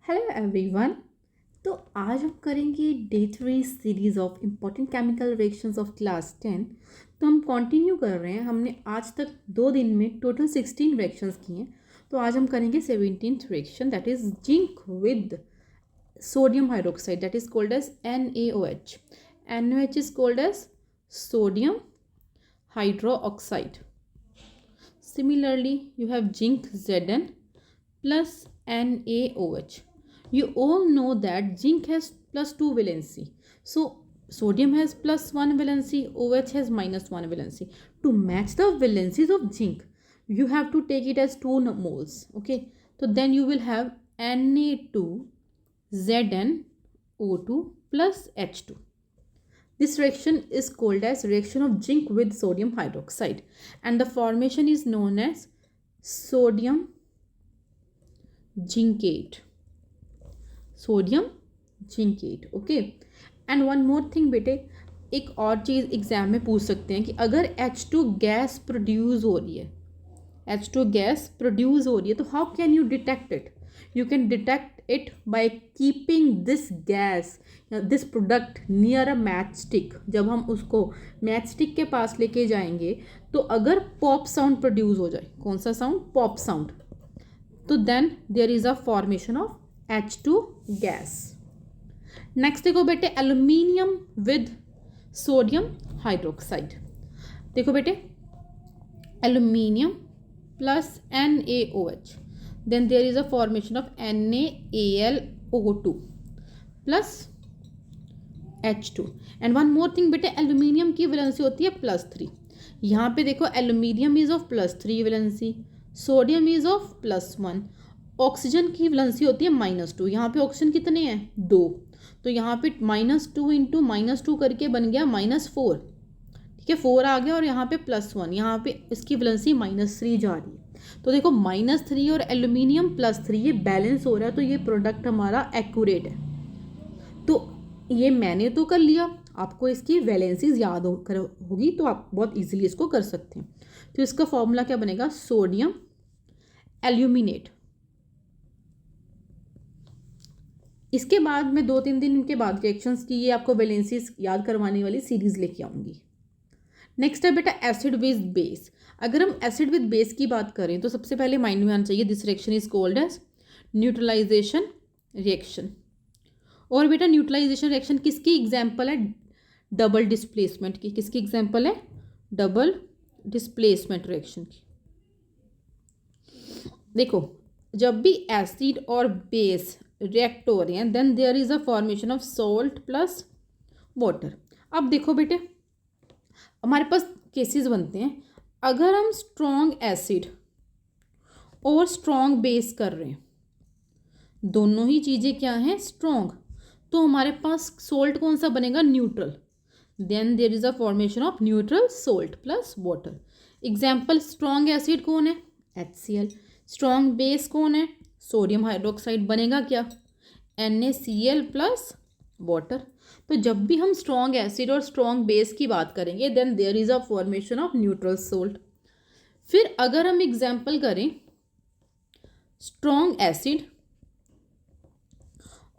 Hello everyone. तो आज हम करेंगे day 3 series of important chemical reactions of class 10। तो हम कंटिन्यू कर रहे हैं। हमने आज तक 2 दिन में टोटल 16 रिएक्शंस किए हैं। तो आज हम करेंगे 17th reaction, that is zinc with sodium hydroxide, that is called as NaOH. NaOH is called as sodium hydroxide. Similarly, you have zinc Zn plus NaOH. You all know that zinc has +2 valency. So sodium has +1 valency, OH has -1 valency. To match the valencies of zinc, you have to take it as 2 moles. Okay, so then you will have Na2ZnO2 plus H2. This reaction is called as reaction of zinc with sodium hydroxide, and the formation is known as sodium zincate. Sodium zincate. Okay, and one more thing बेटे, एक और चीज़ exam में पूछ सकते हैं कि अगर H2 gas produce हो रही है, H2 गैस प्रोड्यूस हो रही है, तो how can you detect it? You can detect it by keeping this gas, this product near a match stick. जब हम उसको मैच स्टिक के पास लेके जाएंगे तो अगर पॉप साउंड प्रोड्यूस हो जाए, कौन सा साउंड? पॉप साउंड, तो then there is a formation of H2 gas. Next देखो बेटे, एल्यूमिनियम विद सोडियम हाइड्रोक्साइड। देखो बेटे, aluminium plus NaOH, then there is a formation of NaAlO2 plus H2। And one more thing बेटे, aluminium की valency होती है +3। यहाँ पे देखो, aluminium is of +3 valency, sodium is of +1, oxygen की वैलेंसी होती है -2। यहाँ पे ऑक्सीजन कितने हैं? 2। तो यहाँ पे -2 इंटू -2 करके बन गया -4। ठीक है, 4 आ गया और यहाँ पे +1, यहाँ पे इसकी वैलेंसी -3 जा रही है। तो देखो, -3 और एल्यूमिनियम +3 ये बैलेंस हो रहा है, तो ये प्रोडक्ट हमारा एक्यूरेट है। तो ये मैंने तो कर लिया, आपको इसकी वैलेंसीज याद होगी तो आप बहुत इजीली इसको कर सकते हैं। तो इसका फॉर्मूला क्या बनेगा? Sodium aluminate. इसके बाद मैं 2-3 दिन के बाद रिएक्शंस की ये आपको वैलेंसीज याद करवाने वाली सीरीज लेके आऊंगी। नेक्स्ट है बेटा एसिड विद बेस। अगर हम एसिड विद बेस की बात करें तो सबसे पहले माइंड में आना चाहिए, this reaction is called as neutralisation reaction. और बेटा न्यूट्रलाइजेशन रिएक्शन किसकी एग्जाम्पल है? डबल डिस्प्लेसमेंट की। किसकी एग्जाम्पल है? डबल डिस्प्लेसमेंट रिएक्शन की। देखो, जब भी एसिड और बेस रिएक्ट हो रहे हैं, then there is a formation of salt plus water. अब देखो बेटे, हमारे पास केसेस बनते हैं, अगर हम स्ट्रॉन्ग एसिड और स्ट्रॉन्ग बेस कर रहे हैं, दोनों ही चीज़ें क्या हैं? स्ट्रॉन्ग, तो हमारे पास सोल्ट कौन सा बनेगा? Neutral. Then there is a formation of neutral salt plus water. Example, strong acid कौन है? HCl। स्ट्रॉन्ग बेस कौन है? Sodium hydroxide. बनेगा क्या? NaCl plus water. तो जब भी हम स्ट्रॉन्ग एसिड और स्ट्रॉन्ग बेस की बात करेंगे, then there is a formation of neutral salt. फिर अगर हम एग्जाम्पल करें स्ट्रॉन्ग एसिड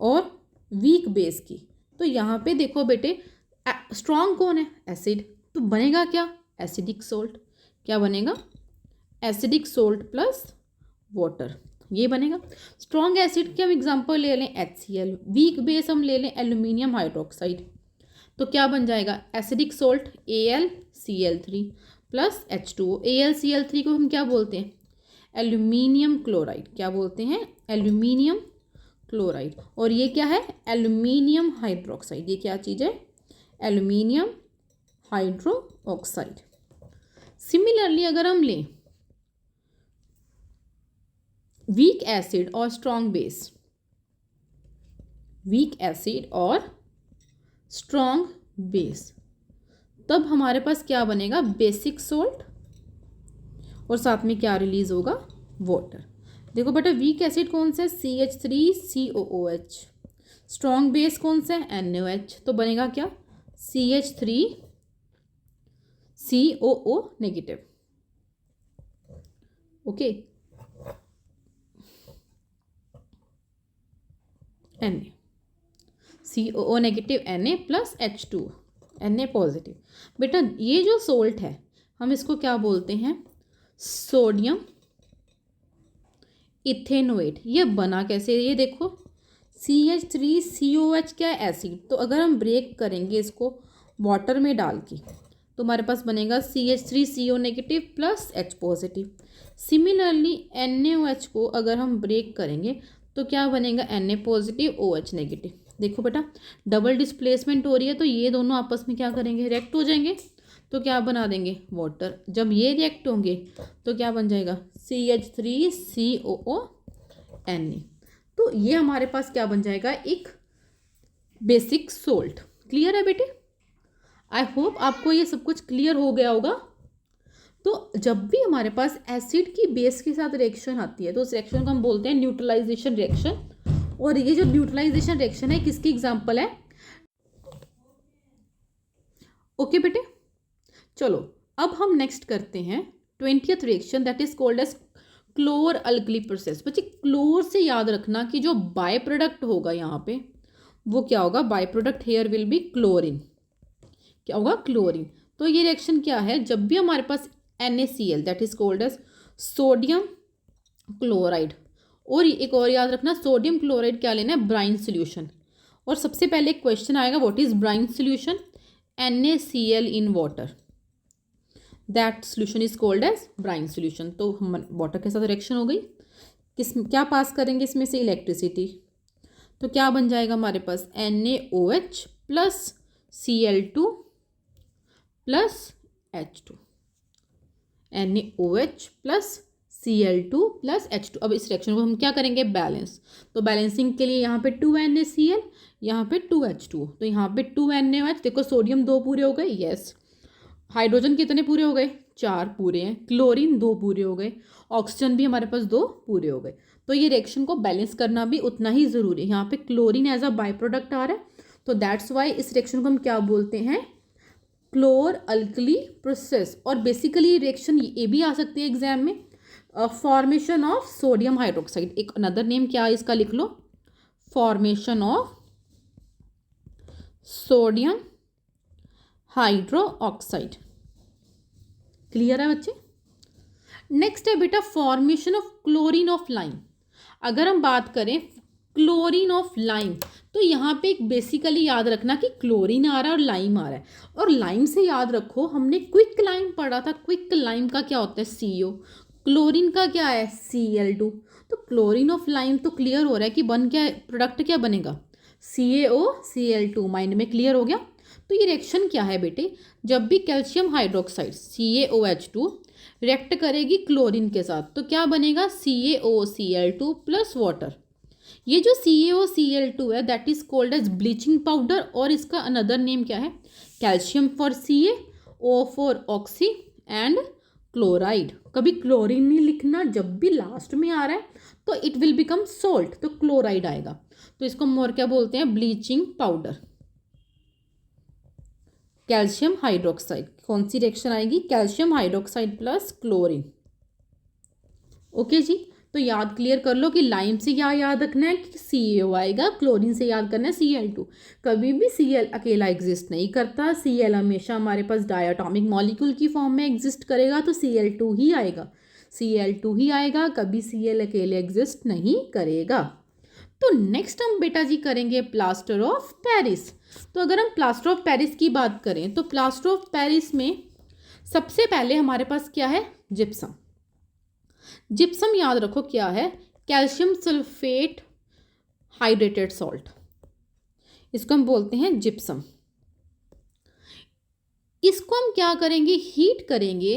और वीक बेस की, तो यहाँ पे देखो बेटे, स्ट्रॉन्ग कौन है? एसिड, तो बनेगा क्या? Acidic salt. क्या बनेगा? एसिडिक सोल्ट प्लस वाटर, ये बनेगा। स्ट्रॉन्ग एसिड के हम एग्जांपल ले लें HCl, वीक बेस हम ले लें एल्यूमिनियम हाइड्रोक्साइड, तो क्या बन जाएगा? Acidic salt AlCl3 plus H2O। AlCl3 को हम क्या बोलते हैं? Aluminium chloride. क्या बोलते हैं? Aluminium chloride. और ये क्या है? Aluminium hydroxide. ये क्या चीज़ है? Aluminium hydroxide. सिमिलरली अगर हम लें वीक एसिड और स्ट्रॉन्ग बेस, वीक एसिड और स्ट्रॉन्ग बेस, तब हमारे पास क्या बनेगा? बेसिक सोल्ट, और साथ में क्या रिलीज होगा? वाटर। देखो बेटा, वीक एसिड कौन सा है? CH3COOH। स्ट्रॉन्ग बेस कौन सा है? NaOH। तो बनेगा क्या? CH3COO negative. Okay, Na, COO negative Na plus H2, Na positive. बेटा ये जो सोल्ट है हम इसको क्या बोलते हैं, सोडियम इथेनोएट। ये बना कैसे, ये देखो CH3COH क्या है, एसिड। तो अगर हम ब्रेक करेंगे इसको वाटर में डाल के तो हमारे पास बनेगा CH3CO negative plus H positive. Similarly NaOH को अगर हम ब्रेक करेंगे तो क्या बनेगा, Na पॉजिटिव OH नेगेटिव। देखो बेटा डबल डिस्प्लेसमेंट हो रही है तो ये दोनों आपस में क्या करेंगे, रिएक्ट हो जाएंगे। तो क्या बना देंगे, वाटर। जब ये रिएक्ट होंगे तो क्या बन जाएगा, CH3COO Na। तो ये हमारे पास क्या बन जाएगा, एक बेसिक सोल्ट। क्लियर है बेटे? आई होप आपको ये सब कुछ क्लियर हो गया होगा। तो जब भी हमारे पास एसिड की बेस के साथ रिएक्शन आती है तो उस रिएक्शन को हम बोलते हैं न्यूट्रलाइजेशन रिएक्शन। और ये जो न्यूट्रलाइजेशन रिएक्शन है किसकी एग्जांपल है, ओके बेटे। चलो अब हम नेक्स्ट करते हैं 20th reaction, that is called as chlor alkali process. बच्चे क्लोर से याद रखना कि जो बाय प्रोडक्ट होगा यहाँ पे वो क्या होगा, by product here will be chlorine. क्या होगा, क्लोरीन। तो ये रिएक्शन क्या है, जब भी हमारे पास NaCl that is called as sodium chloride. और एक और याद रखना, सोडियम क्लोराइड क्या लेना है, ब्राइन सोल्यूशन। और सबसे पहले एक क्वेश्चन आएगा, what is brine solution, NaCl in water, that solution is called as brine solution. तो हम वाटर के साथ रिएक्शन हो गई, किस क्या पास करेंगे इसमें से, इलेक्ट्रिसिटी। तो क्या बन जाएगा हमारे पास, NaOH plus Cl2 plus H2, NaOH plus Cl2 plus H2। अब इस रिएक्शन को हम क्या करेंगे, बैलेंस। तो बैलेंसिंग के लिए यहाँ पे 2 NaCl, यहाँ पे 2 H2, तो यहाँ पे 2 NaOH। देखो सोडियम 2 पूरे हो गए, यस। हाइड्रोजन कितने पूरे हो गए, 4 पूरे हैं। क्लोरीन 2 पूरे हो गए। ऑक्सीजन भी हमारे पास 2 पूरे हो गए। तो ये रिएक्शन को बैलेंस करना भी उतना ही ज़रूरी है। यहाँ पे chlorine as a byproduct आ रहा है, तो दैट्स वाई इस रिएक्शन को हम क्या बोलते हैं, क्लोर अल्कली प्रोसेस। और बेसिकली रिएक्शन ये भी आ सकती है एग्जाम में, फॉर्मेशन ऑफ सोडियम हाइड्रोक्साइड। एक अनदर नेम क्या है इसका, लिख लो, formation of sodium hydro oxide. Clear है बच्चे? नेक्स्ट है बेटा formation of chlorine of lime. अगर हम बात करें क्लोरीन ऑफ लाइम तो यहाँ पे एक बेसिकली याद रखना कि क्लोरीन आ रहा है और लाइम आ रहा है। और लाइम से याद रखो हमने क्विक लाइम पढ़ा था, क्विक लाइम का क्या होता है, CO। क्लोरीन का क्या है, Cl2। तो क्लोरीन ऑफ लाइम तो क्लियर हो रहा है कि बन क्या, प्रोडक्ट क्या बनेगा, CaOCl2। माइंड में क्लियर हो गया? तो ये रिएक्शन क्या है बेटे, जब भी कैल्शियम हाइड्रोक्साइड CaOH2 रिएक्ट करेगी क्लोरीन के साथ तो क्या बनेगा, CaOCl2 प्लस वाटर। ये जो CaOCl2 है that is called as bleaching powder. और इसका अनदर नेम क्या है, calcium for Ca, O for oxy and chloride. कभी क्लोरीन नहीं लिखना, जब भी लास्ट में आ रहा है तो इट विल बिकम सोल्ट, तो क्लोराइड आएगा। तो इसको हम और क्या बोलते हैं, ब्लीचिंग पाउडर। कैल्शियम हाइड्रोक्साइड, कौन सी रिएक्शन आएगी, calcium hydroxide plus chlorine. Okay जी, तो याद क्लियर कर लो कि लाइम से क्या याद रखना है कि CaO आएगा, क्लोरीन से याद करना है Cl2। कभी भी Cl अकेला एग्जिस्ट नहीं करता, Cl हमेशा हमारे पास डायटोमिक मॉलिक्यूल की फॉर्म में एग्जिस्ट करेगा, तो Cl2 ही आएगा, Cl2 ही आएगा, कभी Cl अकेले एग्जिस्ट नहीं करेगा। तो नेक्स्ट हम बेटा जी करेंगे प्लास्टर ऑफ पेरिस। तो अगर हम प्लास्टर ऑफ पेरिस की बात करें तो प्लास्टर ऑफ पेरिस में सबसे पहले हमारे पास क्या है, जिप्सम। जिप्सम याद रखो क्या है, कैल्शियम सल्फेट हाइड्रेटेड सॉल्ट, इसको हम बोलते हैं जिप्सम। इसको हम क्या करेंगे, हीट करेंगे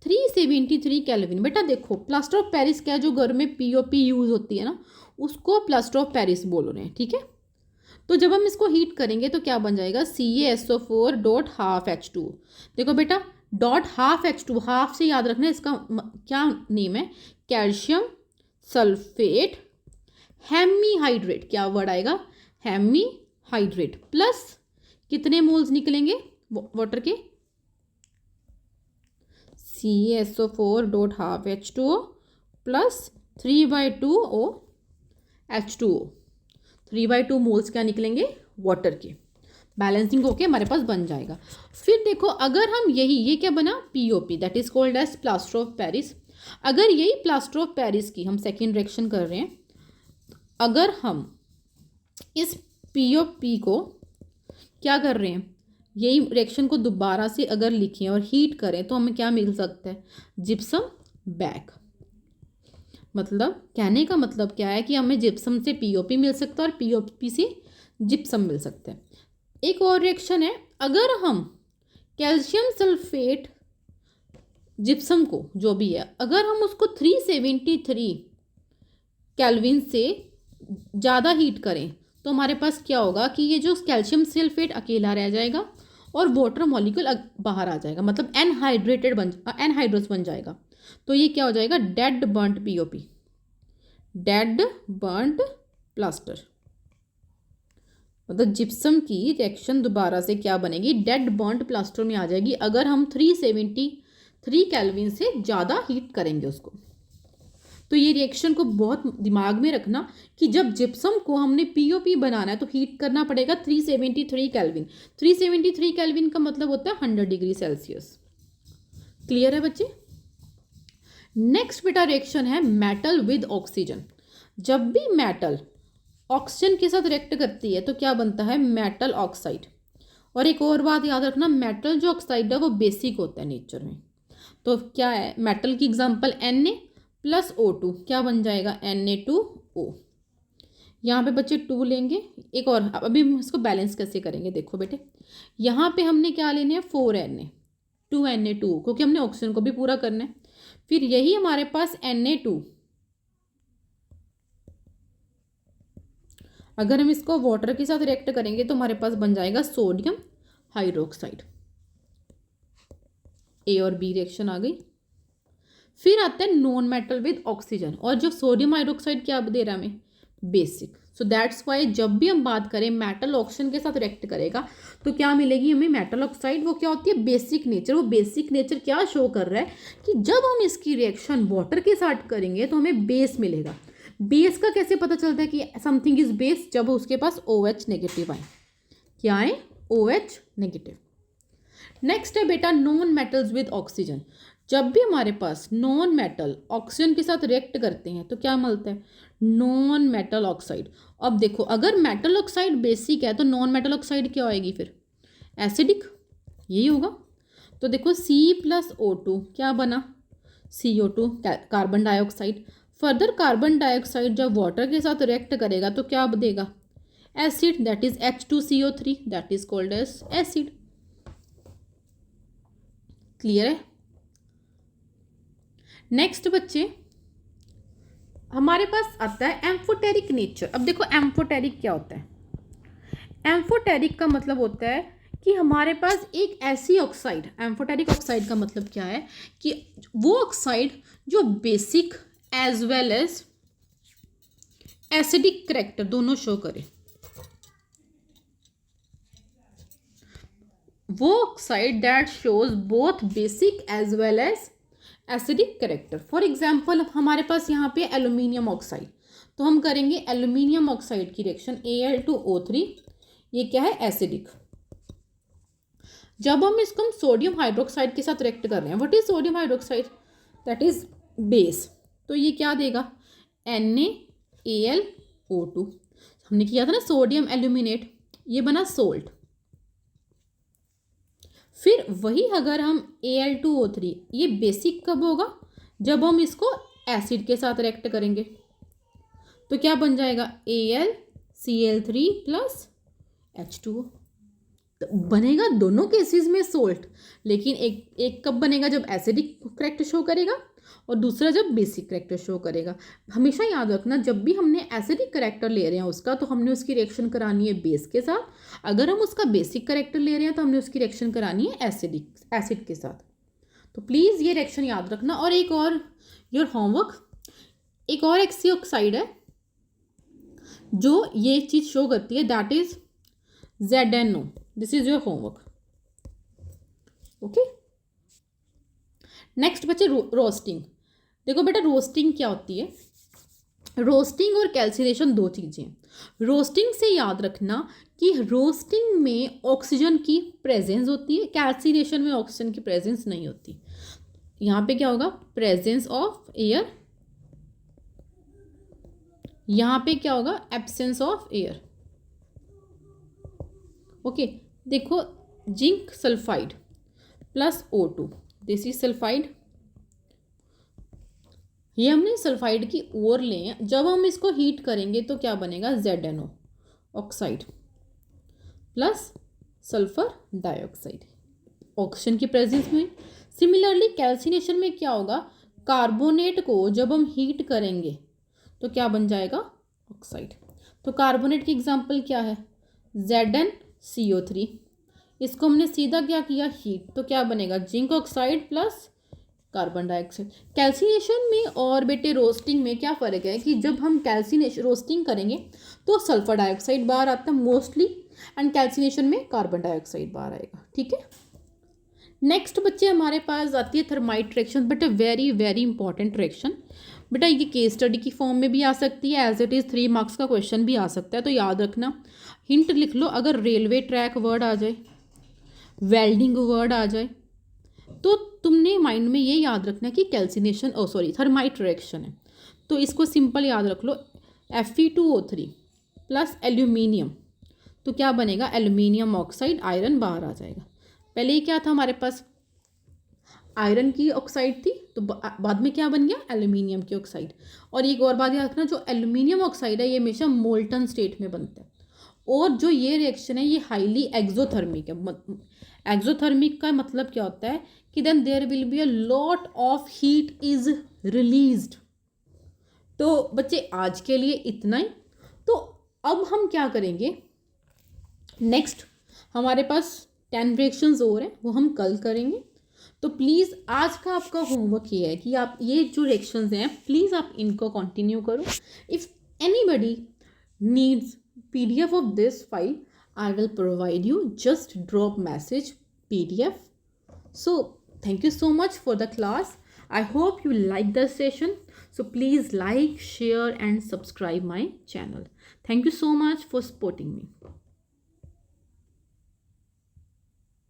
373 केल्विन। बेटा देखो प्लास्टर ऑफ पेरिस क्या है, जो घर में POP यूज होती है ना उसको प्लास्टर ऑफ पेरिस बोल रहे हैं, ठीक है। तो जब हम इसको हीट करेंगे तो क्या बन जाएगा, CaSO4 डॉट हाफ H2। देखो बेटा डॉट हाफ H2, हाफ से याद रखना इसका क्या नेम है, कैल्शियम सल्फेट हेमीहाइड्रेट। क्या वर्ड आएगा, हेमीहाइड्रेट। प्लस कितने मोल्स निकलेंगे वाटर के, CaSO4 dot half H2O plus 3/2 O H2O। 3/2 moles क्या निकलेंगे, वाटर के। बैलेंसिंग होके हमारे पास बन जाएगा। फिर देखो अगर हम ये क्या बना, POP, that is called as plaster of Paris. अगर यही प्लास्टर ऑफ पेरिस की हम सेकेंड रिएक्शन कर रहे हैं, अगर हम इस POP को क्या कर रहे हैं, यही रिएक्शन को दोबारा से अगर लिखें और हीट करें तो हमें क्या मिल सकता है, जिप्सम बैग। मतलब कहने का मतलब क्या है कि हमें जिप्सम से POP मिल सकता है और POP से जिप्सम मिल सकता है। एक और रिएक्शन है, अगर हम कैल्शियम सल्फेट जिप्सम को जो भी है, अगर हम उसको 373 केल्विन से ज़्यादा हीट करें तो हमारे पास क्या होगा कि ये जो कैल्शियम सल्फेट अकेला रह जाएगा और वाटर मॉलिक्यूल बाहर आ जाएगा, मतलब एनहाइड्रस बन जाएगा। तो ये क्या हो जाएगा, dead burnt POP, dead burnt plaster. मतलब जिप्सम की रिएक्शन दोबारा से क्या बनेगी, डेड बर्न्ट प्लास्टर में आ जाएगी अगर हम 373 केल्विन से ज़्यादा हीट करेंगे उसको। तो ये रिएक्शन को बहुत दिमाग में रखना कि जब जिप्सम को हमने POP बनाना है तो हीट करना पड़ेगा 373 केल्विन। 373 केल्विन का मतलब होता है 100 डिग्री सेल्सियस। क्लियर है बच्चे। नेक्स्ट बेटा रिएक्शन है मेटल विद ऑक्सीजन। जब भी मेटल ऑक्सीजन के साथ रिएक्ट करती है तो क्या बनता है, मेटल ऑक्साइड। और एक और बात याद रखना, मेटल जो ऑक्साइड है वो बेसिक होता है नेचर में। तो क्या है, मेटल की एग्जांपल Na प्लस O2 क्या बन जाएगा, Na2O। यहाँ पे बच्चे 2 लेंगे। एक और, अभी हम इसको बैलेंस कैसे करेंगे, देखो बेटे यहाँ पे हमने क्या लेने हैं, 4Na 2Na2, क्योंकि हमने ऑक्सीजन को भी पूरा करना है। फिर यही हमारे पास Na2, अगर हम इसको वाटर के साथ रिएक्ट करेंगे तो हमारे पास बन जाएगा सोडियम हाइड्रोक्साइड। A और B रिएक्शन आ गई। फिर आता है नॉन मेटल विद ऑक्सीजन, और जो सोडियम हाइड्रोक्साइड क्या दे रहा है हमें, बेसिक। सो दैट्स वाई जब भी हम बात करें मेटल ऑक्सीजन के साथ रिएक्ट करेगा तो क्या मिलेगी हमें, मेटल ऑक्साइड। वो क्या होती है, बेसिक नेचर। वो बेसिक नेचर क्या शो कर रहा है कि जब हम इसकी रिएक्शन वाटर के साथ करेंगे तो हमें बेस मिलेगा। बेस का कैसे पता चलता है कि समथिंग इज बेस, जब उसके पास OH नेगेटिव आए। क्या है, OH नेगेटिव। नेक्स्ट है बेटा नॉन मेटल्स विद ऑक्सीजन। जब भी हमारे पास नॉन मेटल ऑक्सीजन के साथ रिएक्ट करते हैं तो क्या मिलता है, नॉन मेटल ऑक्साइड। अब देखो अगर मेटल ऑक्साइड बेसिक है तो नॉन मेटल ऑक्साइड क्या होएगी, फिर एसिडिक, यही होगा। तो देखो C+O2 क्या बना, CO2 carbon dioxide. Further carbon dioxide जब वाटर के साथ रिएक्ट करेगा तो क्या देगा, acid, that is H2CO3, that is called as acid. Clear है। नेक्स्ट बच्चे हमारे पास आता है एम्फोटेरिक नेचर। अब देखो एम्फोटेरिक क्या होता है, एम्फोटेरिक का मतलब होता है कि हमारे पास एक ऐसी ऑक्साइड, एम्फोटेरिक ऑक्साइड का मतलब क्या है कि वो ऑक्साइड जो basic as well as acidic character दोनों शो करे। वो oxide that shows both basic as well as acidic character. For example हमारे पास यहाँ पे एल्यूमिनियम ऑक्साइड, तो हम करेंगे एल्यूमिनियम ऑक्साइड की रिएक्शन Al2O3, ये क्या है, एसिडिक। जब हम इसको सोडियम हाइड्रोक्साइड के साथ रिएक्ट कर रहे हैं, what is sodium hydroxide, that is base. तो ये क्या देगा, NaAlO2। हमने किया था ना सोडियम एल्यूमिनेट, ये बना सोल्ट। फिर वही अगर हम Al2O3, ये बेसिक कब होगा, जब हम इसको एसिड के साथ रिएक्ट करेंगे तो क्या बन जाएगा, AlCl3 प्लस H2O। तो बनेगा दोनों केसेस में सोल्ट, लेकिन एक कब बनेगा, जब एसिडिक करैक्टर शो करेगा और दूसरा जब बेसिक करैक्टर शो करेगा। हमेशा याद रखना जब भी हमने एसिडिक करैक्टर ले रहे हैं उसका, तो हमने उसकी रिएक्शन करानी है बेस के साथ। अगर हम उसका बेसिक करैक्टर ले रहे हैं तो हमने उसकी रिएक्शन करानी है एसिड के साथ। तो प्लीज़ ये रिएक्शन याद रखना। और एक और योर होमवर्क, एक और एक्सी ऑक्साइड है जो ये चीज़ शो करती है, that is ZNO। This is your homework. Okay. Next बच्चे रोस्टिंग। देखो बेटा रोस्टिंग क्या होती है, रोस्टिंग और कैल्सिनेशन दो चीज़ें हैं। रोस्टिंग से याद रखना कि रोस्टिंग में ऑक्सीजन की प्रेजेंस होती है, कैल्सिनेशन में ऑक्सीजन की प्रेजेंस नहीं होती। यहाँ पे क्या होगा, प्रेजेंस ऑफ एयर, यहाँ पे क्या होगा, एब्सेंस ऑफ एयर। ओके, देखो zinc sulphide plus O2, this is sulphide. ये हमने सल्फाइड की ओर लें, जब हम इसको हीट करेंगे तो क्या बनेगा, ZnO oxide plus sulphur dioxide, oxygen की प्रेजेंस में। सिमिलरली कैल्सिनेशन में क्या होगा, कार्बोनेट को जब हम हीट करेंगे तो क्या बन जाएगा, ऑक्साइड। तो कार्बोनेट की एग्जांपल क्या है, ZnCO3, इसको हमने सीधा क्या किया, हीट, तो क्या बनेगा, zinc oxide plus carbon dioxide. Calcination में और बेटे रोस्टिंग में क्या फ़र्क है कि जब हम कैल्सिनेशन रोस्टिंग करेंगे तो सल्फर डाइऑक्साइड बाहर आता है मोस्टली, एंड कैल्सिनेशन में कार्बन डाइऑक्साइड बाहर आएगा। ठीक है, नेक्स्ट बच्चे हमारे पास आती है थर्माइट रिएक्शन। बेटा वेरी वेरी इंपॉर्टेंट रिएक्शन, बेटा ये केस स्टडी की फॉर्म में भी आ सकती है, एज इट इज़ 3 मार्क्स का क्वेश्चन भी आ सकता है, तो याद रखना। हिंट लिख लो, अगर रेलवे ट्रैक वर्ड आ जाए, वेल्डिंग वर्ड आ जाए, तो तुमने माइंड में ये याद रखना कि कैल्सिनेशन थर्माइट रिएक्शन है, तो इसको सिंपल याद रख लो, Fe2O3 प्लस एल्यूमिनियम, तो क्या बनेगा, एल्यूमिनियम ऑक्साइड, आयरन बाहर आ जाएगा। पहले ही क्या था हमारे पास, आयरन की ऑक्साइड थी, तो बाद में क्या बन गया, एल्यूमिनियम की ऑक्साइड। और एक और बात याद रखना, जो एल्यूमिनियम ऑक्साइड है ये हमेशा मोल्टन स्टेट में बनता है, और जो ये रिएक्शन है ये हाईली एक्सोथर्मिक है। एक्सोथर्मिक का मतलब क्या होता है कि then there will be a lot of heat is released. तो बच्चे आज के लिए इतना ही। तो अब हम क्या करेंगे, नेक्स्ट हमारे पास 10 रिएक्शंस और हैं, वो हम कल करेंगे। तो प्लीज़ आज का आपका होमवर्क ये है कि आप ये जो रिएक्शंस हैं प्लीज़ आप इनको कंटिन्यू करो। If anybody needs PDF of this file, I will provide you. Just drop message PDF. So thank you so much for the class. I hope you like the session. So please like, share and subscribe my channel. Thank you so much for supporting me.